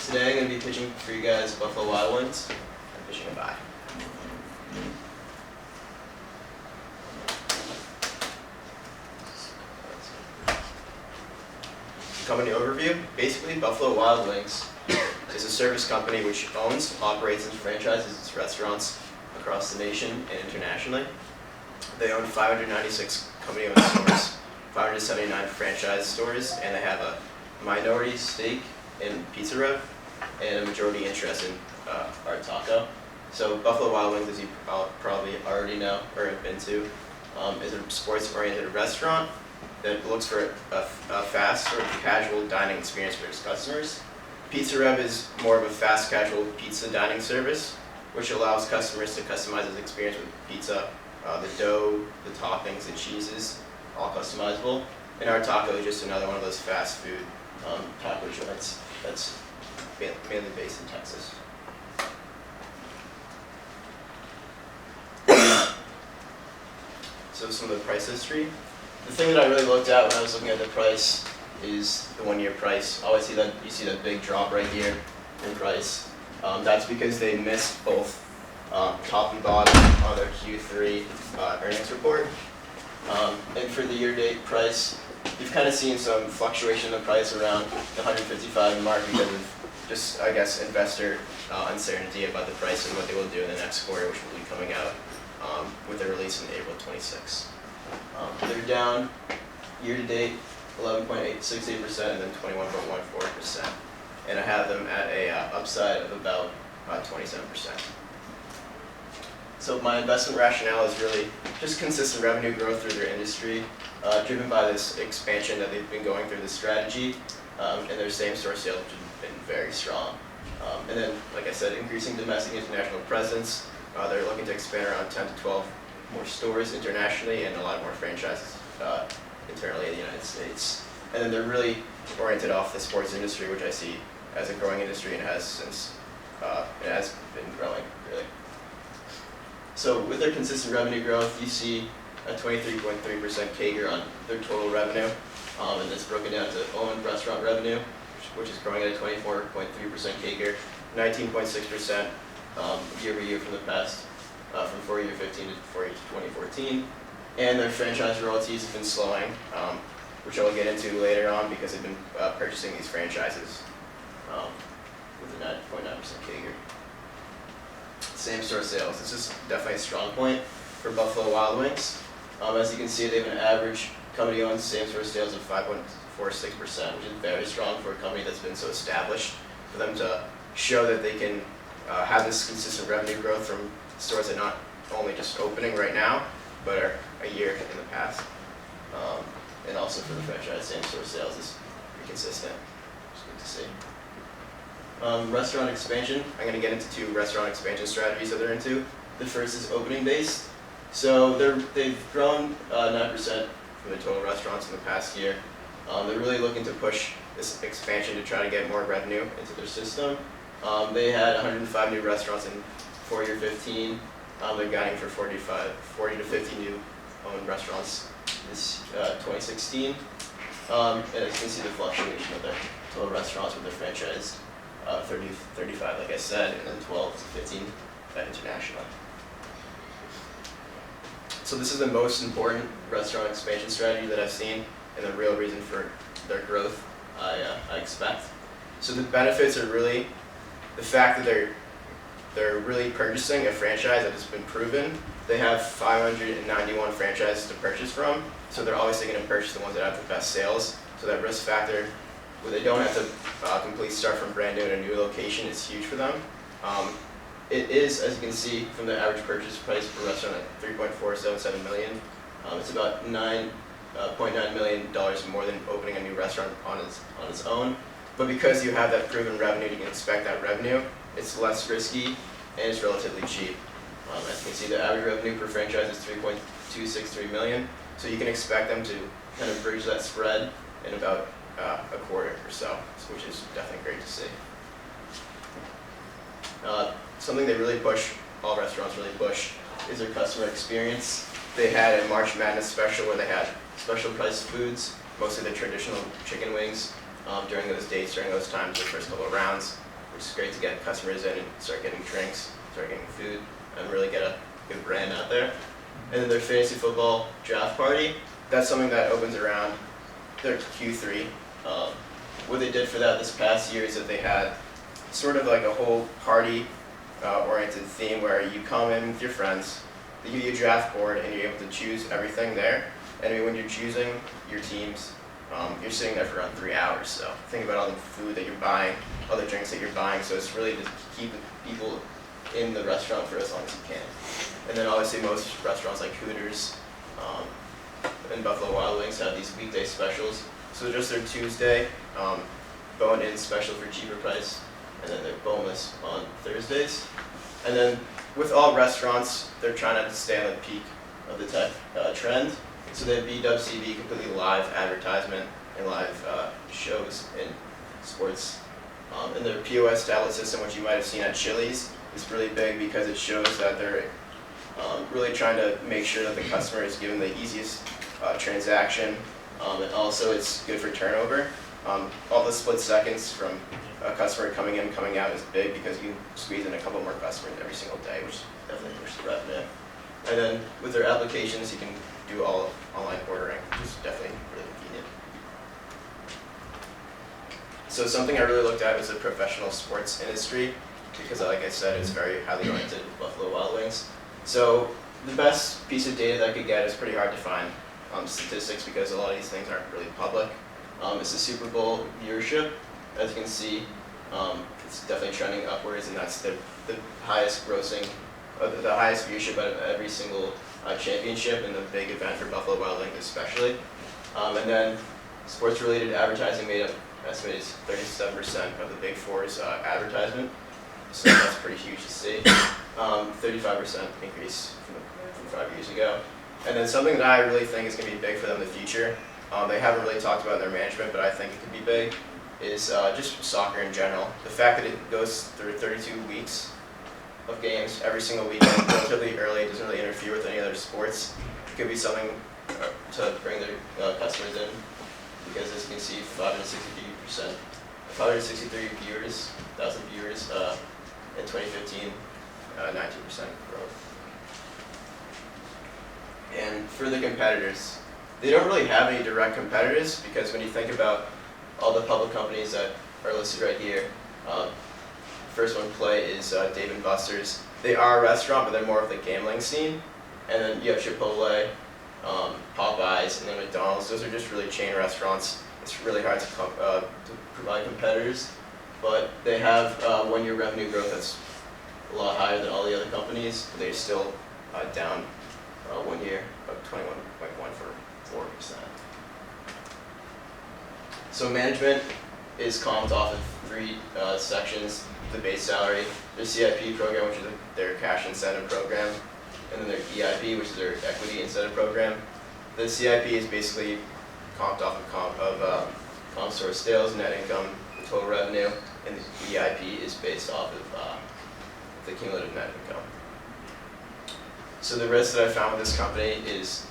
Today I'm going to be pitching for you guys Buffalo Wild Wings. I'm pitching a buy. Company overview. Basically, Buffalo Wild Wings is a service company which owns, operates, and franchises its restaurants across the nation and internationally. They own 596 company-owned stores, 579 franchise stores, and they have a minority stake in Pizza Rev and a majority interest in our taco. So Buffalo Wild Wings, as you probably already know or have been to, is a sports-oriented restaurant that looks for a fast or casual dining experience for its customers. Pizza Rev is more of a fast casual pizza dining service, which allows customers to customize this experience with pizza, the dough, the toppings, the cheeses, all customizable. And our taco is just another one of those fast food taco joints that's mainly based in Texas. So some of the price history. The thing that I really looked at when I was looking at the price is the 1 year price. Always you see that big drop right here in price. That's because they missed both top and bottom on their Q3 earnings report. And for the year-to-date price, you've kind of seen some fluctuation in the price around the 155 mark because of just, I guess, investor uncertainty about the price and what they will do in the next quarter, which will be coming out with their release in April 26. They're down year-to-date 11.68% and then 21.14%. And I have them at a upside of about 27%. So my investment rationale is really just consistent revenue growth through their industry, driven by this expansion that they've been going through, this strategy, and their same-store sales, which have been very strong. And then, like I said, increasing domestic and international presence. They're looking to expand around 10 to 12 more stores internationally and a lot more franchises internally in the United States. And then they're really oriented off the sports industry, which I see as a growing industry and has been growing, really. So with their consistent revenue growth, you see a 23.3% CAGR on their total revenue, and it's broken down to owned restaurant revenue, which is growing at a 24.3% CAGR, 19.6% year over year from the past, from 4 year 15 to 4 year 2014, and their franchise royalties have been slowing, which I will get into later on because they've been purchasing these franchises with a 9.9% CAGR. Same-store sales. This is definitely a strong point for Buffalo Wild Wings. As you can see, they have an average company-owned same-store sales of 5.46%, which is very strong for a company that's been so established. For them to show that they can have this consistent revenue growth from stores that are not only just opening right now, but are a year in the past. And also for the franchise, same-store sales is pretty consistent, which is good to see. Restaurant expansion. I'm going to get into 2 restaurant expansion strategies that they're into. The first is opening based. So they've grown 9% from the total restaurants in the past year. They're really looking to push this expansion to try to get more revenue into their system. They had 105 new restaurants in 4 year 15. They're guiding for 40 to 50 new owned restaurants this 2016. And as you can see, the fluctuation of their total restaurants with their franchise. 30, 35, like I said, and then 12 to 15 internationally. So this is the most important restaurant expansion strategy that I've seen, and the real reason for their growth, I expect. So the benefits are really the fact that they're really purchasing a franchise that has been proven. They have 591 franchises to purchase from, so they're obviously going to purchase the ones that have the best sales. So that risk factor, where they don't have to completely start from brand new in a new location, is huge for them. It is, as you can see from the average purchase price per restaurant, at $3.477 million. It's about $9.9 million more than opening a new restaurant on its own. But because you have that proven revenue, you can expect that revenue. It's less risky and it's relatively cheap. As you can see, the average revenue per franchise is $3.263 million. So you can expect them to kind of bridge that spread in about a quarter or so, which is definitely great to see. Something they really push, all restaurants really push, is their customer experience. They had a March Madness special where they had special priced foods, mostly the traditional chicken wings, during those dates, during those times, the first couple of rounds. which is great to get customers in and start getting drinks, start getting food, and really get a good brand out there. And then their fantasy football draft party, that's something that opens around their Q3. What they did for that this past year is that they had sort of like a whole party oriented theme where you come in with your friends, they give you a draft board, and you're able to choose everything there. And when you're choosing your teams, you're sitting there for around 3 hours. So think about all the food that you're buying, all the drinks that you're buying. So it's really to keep people in the restaurant for as long as you can. And then obviously most restaurants like Hooters and Buffalo Wild Wings have these weekday specials. So just their Tuesday bone-in special for cheaper price, and then they're boneless on Thursdays. And then with all restaurants, they're trying to stay on the peak of the tech trend. So they have BWCB, completely live advertisement and live shows in sports. And their POS tablet system, which you might have seen at Chili's, is really big because it shows that they're really trying to make sure that the customer is given the easiest transaction, and also it's good for turnover. All the split seconds from a customer coming in and coming out is big because you squeeze in a couple more customers every single day, which definitely pushes the revenue. And then with their applications, you can do all online ordering, which is definitely really convenient. So something I really looked at was the professional sports industry, because like I said, it's very highly oriented with Buffalo Wild Wings. So the best piece of data that I could get is pretty hard to find statistics because a lot of these things aren't really public. It's the Super Bowl viewership. As you can see, it's definitely trending upwards, and that's the highest grossing, the highest viewership out of every single championship and the big event for Buffalo Wild Wings especially. And then sports-related advertising made up estimated 37% of the Big Four's advertisement. So that's pretty huge to see. 35% increase from 5 years ago. And then something that I really think is going to be big for them in the future, they haven't really talked about in their management, but I think it could be big, is just soccer in general. The fact that it goes through 32 weeks of games every single weekend, relatively early, it doesn't really interfere with any other sports. It could be something to bring their customers in, because as you can see, 563 viewers, 1,000 viewers in 2015, 19% growth. And for the competitors, they don't really have any direct competitors, because when you think about all the public companies that are listed right here, first one play is Dave & Buster's. They are a restaurant, but they're more of the gambling scene. And then you have Chipotle, Popeyes, and then McDonald's. Those are just really chain restaurants. It's really hard to provide competitors, but they have 1 year revenue growth that's a lot higher than all the other companies. They're still down 1 year of 21.1 for 4%. So management is comped off of 3 sections: the base salary, their CIP program, which is their cash incentive program, and then their EIP, which is their equity incentive program. The CIP is basically comped off of comp store sales, net income, total revenue, and the EIP is based off of the cumulative net income. So the risk that I found with this company is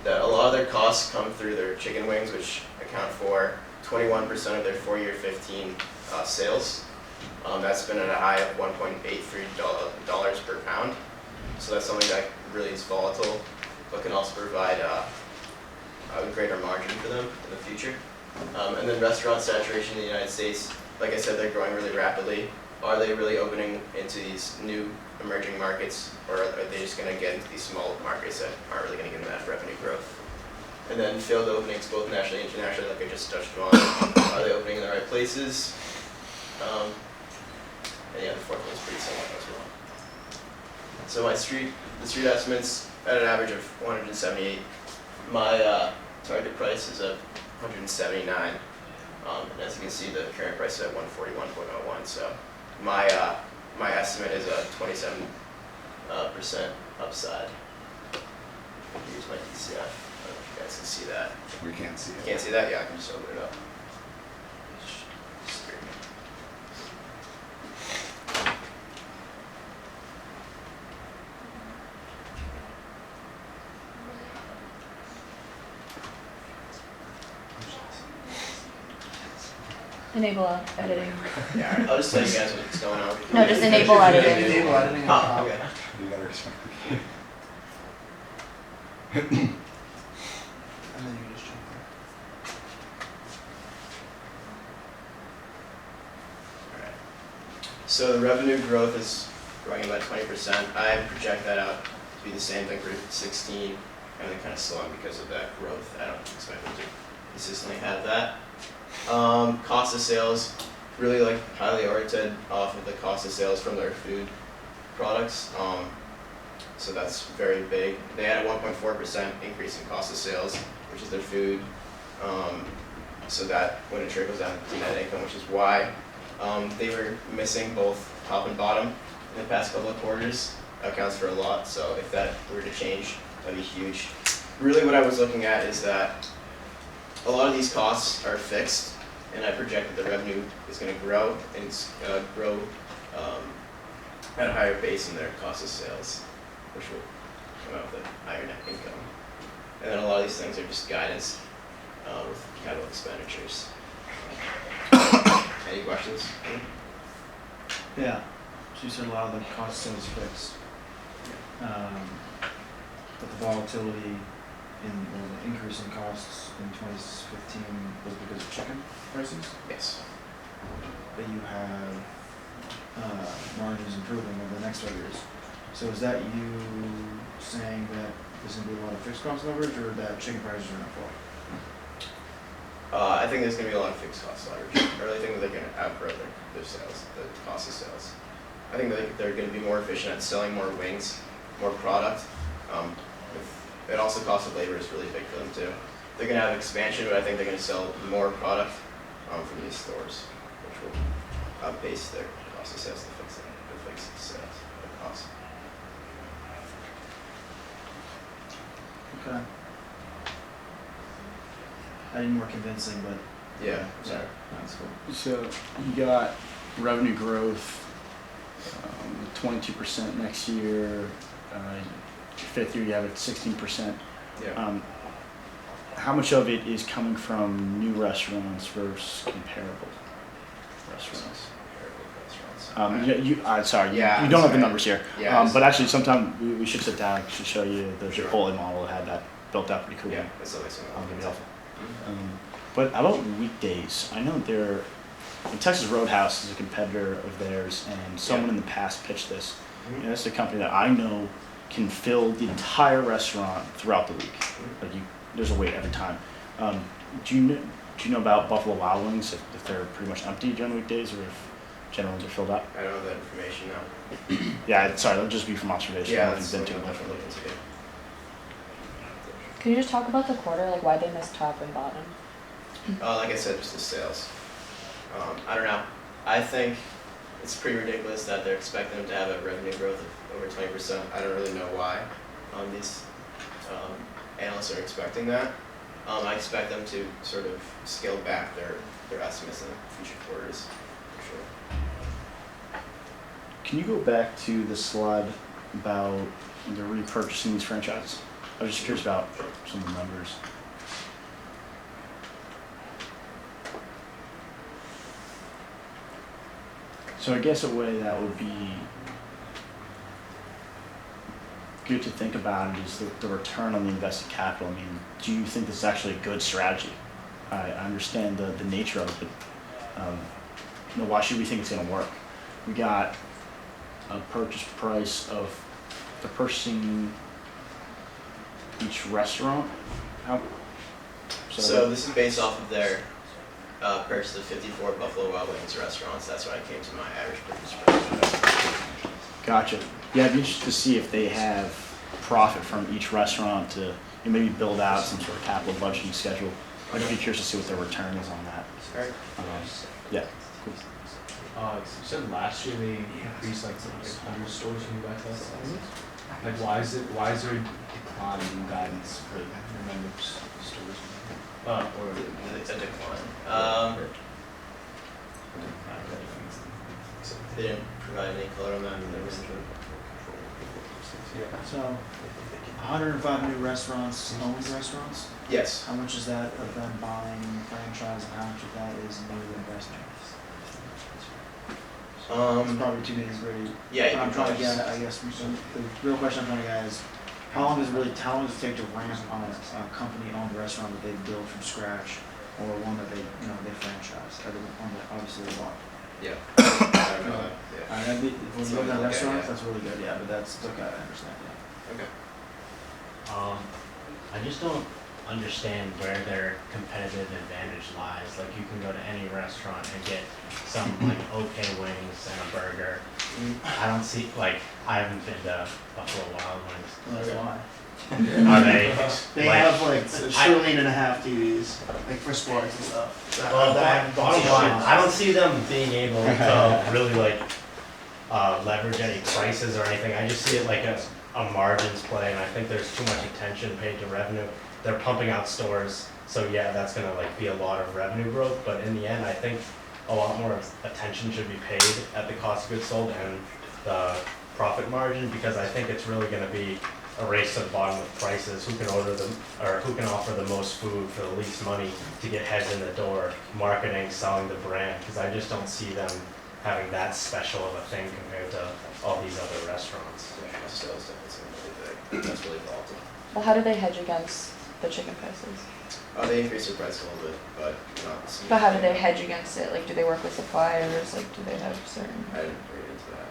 that a lot of their costs come through their chicken wings, which account for 21% of their 4-year 15 sales. That's been at a high of $1.83 per pound. So that's something that really is volatile, but can also provide a greater margin for them in the future. And then restaurant saturation in the United States, like I said, they're growing really rapidly. Are they really opening into these new emerging markets, or are they just going to get into these small markets that aren't really going to give them that revenue growth? And then failed openings, both nationally and internationally, like I just touched on. Are they opening in the right places? And yeah, the fourth one's pretty similar as well. So the street estimates at an average of 178. My target price is at 179. And as you can see, the current price is at 141.01. So my estimate is a 27% upside. Here's my DCF. I don't know if you guys can see that. We can't see it. Can't see that? Yeah, I can just open it up. Enable editing. Yeah, alright, I'll just tell you guys what's going on. No, just enable editing. Enable editing. Oh, okay. You gotta respect. And then you just jump Alright. So the revenue growth is growing about 20%. I project that out to be the same thing for 16, and then kind of slowing because of that growth. I don't expect them to consistently have that. Cost of sales, really like highly oriented off of the cost of sales from their food products. So that's very big. They had a 1.4% increase in cost of sales, which is their food. So that when it trickles down to net income, which is why they were missing both top and bottom in the past couple of quarters. That accounts for a lot. So if that were to change, that'd be huge. Really, what I was looking at is that a lot of these costs are fixed, and I project that the revenue is going to grow, and it's grow at a higher pace in their cost of sales, which will come out with a higher net income. And then a lot of these things are just guidance with capital expenditures. Any questions? Yeah. So you said a lot of the cost of sales fixed. But the volatility or the increase in costs in 2015 was because of chicken prices, Yes. but you have margins improving over the next 5 years. So is that you saying that there's going to be a lot of fixed cost leverage, or that chicken prices are going to fall? I think there's going to be a lot of fixed cost leverage. I really think that they're going to outgrow their sales, the cost of sales. I think that they're going to be more efficient at selling more wings, more product. It also cost of labor is really big for them too. They're going to have expansion, but I think they're going to sell more product from these stores, which will outpace their cost of sales to fix it, the fixed sales, the cost. Okay. I need more convincing, but Yeah, sorry. that's cool. So you got revenue growth, 22% next year. Fifth year you have it 16%. Yeah. How much of it is coming from new restaurants versus comparable restaurants? Sorry, Yeah, you don't have sorry. the numbers here. Yeah, But actually, sometime we should sit down. I should show you the Chipotle model that had that built out pretty cool. Yeah, that's always something. That'll be helpful. But about weekdays, I know Texas Roadhouse is a competitor of theirs, and someone in the past pitched this. Mhm. It's a company that I know can fill the entire restaurant throughout the week. Like there's a wait every time. Do you know about Buffalo Wild Wings, if they're pretty much empty during the weekdays, or if generally they're filled up? I don't know that information now. Yeah, sorry, that'll just be from observation. I Yeah, don't that's think it's something been I'll too definitely much. look into. Can you just talk about the quarter, like why they missed top and bottom? Like I said, just the sales. I don't know. I think it's pretty ridiculous that they're expecting them to have a revenue growth of over 20%. I don't really know why these analysts are expecting that. I expect them to sort of scale back their estimates in future quarters, for sure. Can you go back to the slide about the repurchasing these franchises? I was just curious about some of the numbers. So I guess a way that would be good to think about it is the return on the invested capital. I mean, do you think this is actually a good strategy? I understand the nature of it, but why should we think it's going to work? We got a purchase price of the purchasing each restaurant. So this is based off of their purchase of 54 Buffalo Wild Wings restaurants. That's why I came to my average purchase price. Gotcha. Yeah, I'd be interested to see if they have profit from each restaurant to maybe build out some sort of capital budgeting schedule. I'd be curious to see what their return is on that. Alright. Yeah, cool. You said last year they increased like 100 stores in back last season. Like why is there a decline in guidance for the number of stores? Or It's a decline. They didn't provide any color on that in their So, 105 new restaurants, owned restaurants? Yes. How much is that of them buying franchise and how much of that is new investment? It's probably too nitty-gritty. Yeah, you What I'm can trying to probably get at, I guess, the real question I'm trying to get is, how long does it take to ramp on a company-owned restaurant that they build from scratch, or one that they franchise? One that obviously they bought. Yeah. I don't know that. Yeah. That'd be, when you look Something at like that, restaurants, yeah. that's really good, yeah, but that's, it's okay, I understand, yeah. Okay. I just don't understand where their competitive advantage lies. Like you can go to any restaurant and get some like okay wings and a burger. I don't see like I haven't been to Buffalo Wild Wings. That's why. Are they? They like, have like a trillion and a half TVs, like for sports and stuff. Well, bottom line, I don't see them being able to really like leverage any prices or anything. I just see it like a margins play, and I think there's too much attention paid to revenue. They're pumping out stores, so yeah, that's gonna like be a lot of revenue growth. But in the end, I think a lot more attention should be paid at the cost of goods sold and the profit margin, because I think it's really gonna be a race to the bottom with prices. Who can order them, or who can offer the most food for the least money to get heads in the door, marketing, selling the brand, because I just don't see them having that special of a thing compared to all these other restaurants. Yeah, sales definitely really big. That's really volatile. Well, how do they hedge against the chicken prices? They increase their price a little bit, but not. But how do they hedge against it? Like, do they work with suppliers? Like, do they have certain? I didn't read into that.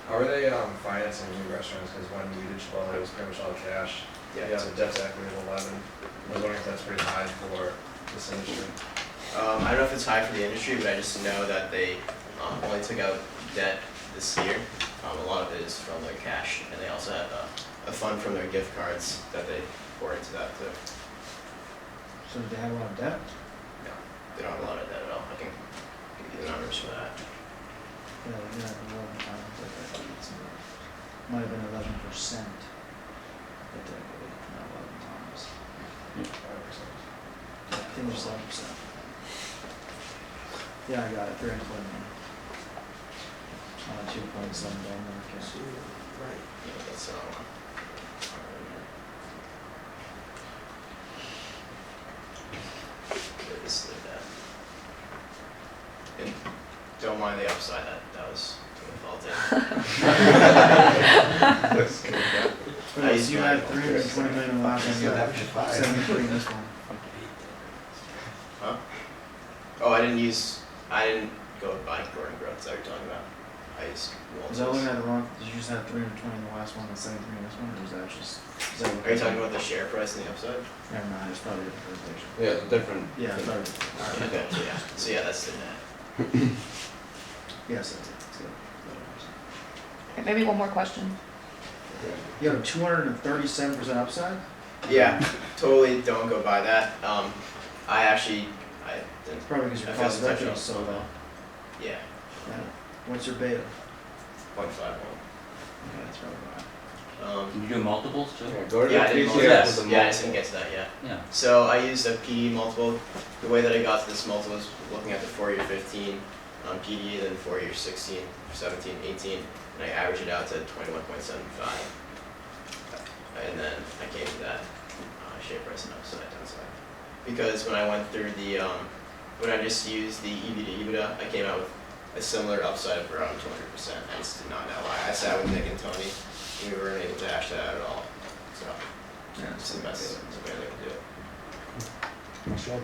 How are they financing new restaurants? Because when we did Chipotle, it was pretty much all cash. Yeah. You have a debt to equity of 11. I was wondering if that's pretty high for this industry. I don't know if it's high for the industry, but I just know that they only took out debt this year. A lot of it is from their cash, and they also have a fund from their gift cards that they pour into that too. So do they have a lot of debt? No, they don't have a lot of debt at all. I can give you the numbers for that. Yeah, yeah, 11 times, I think it's, might have been 11%. But not 11 times. I think it's 11%. Yeah, I got it, 320 million. On a $2.7 billion market. Right. Yeah, that's the wrong one. There is the debt. And don't mind the upside, that was to a fault. Looks good, yeah. Wait, so you had 320 million in the last one, you Yeah, got that was fine. 73 in this one. Huh? Oh, I didn't go with buying growing growth, is that what you're talking about? I used Was I looking at it wrong? Did you just have 320 in the last one and 73 in this one, or was that just? Are you talking about the share price and the upside? Never mind, it's probably a different presentation. Yeah, it's different. Yeah, it's probably different. Okay, so yeah, that's the net. Yes, that's it. That's good. Okay, maybe one more question. You have a 237% upside? Yeah, totally don't go by that. I didn't, It's probably because your I cost of feel equity it's is so low. yeah, Yeah. What's your beta? 0.51. Okay, that's probably why. Can you do multiples too? Go to Yeah, I the didn't, PCF yes. with the yeah, I just didn't get to that yet. Yeah. So I used a PE multiple. The way that I got to this multiple was looking at the 4-year 15 on PE, then 4-year 16, 17, 18, and I averaged it out to 21.75. And then I came to that share price and upside downside. Because when I went through the, when I just used the EV to EBITDA, I came out with a similar upside of around 200%. I just did not know why. I sat with Nick and Tony, and we weren't able to hash that out at all. So Yeah, it's the best way they could do it. Well,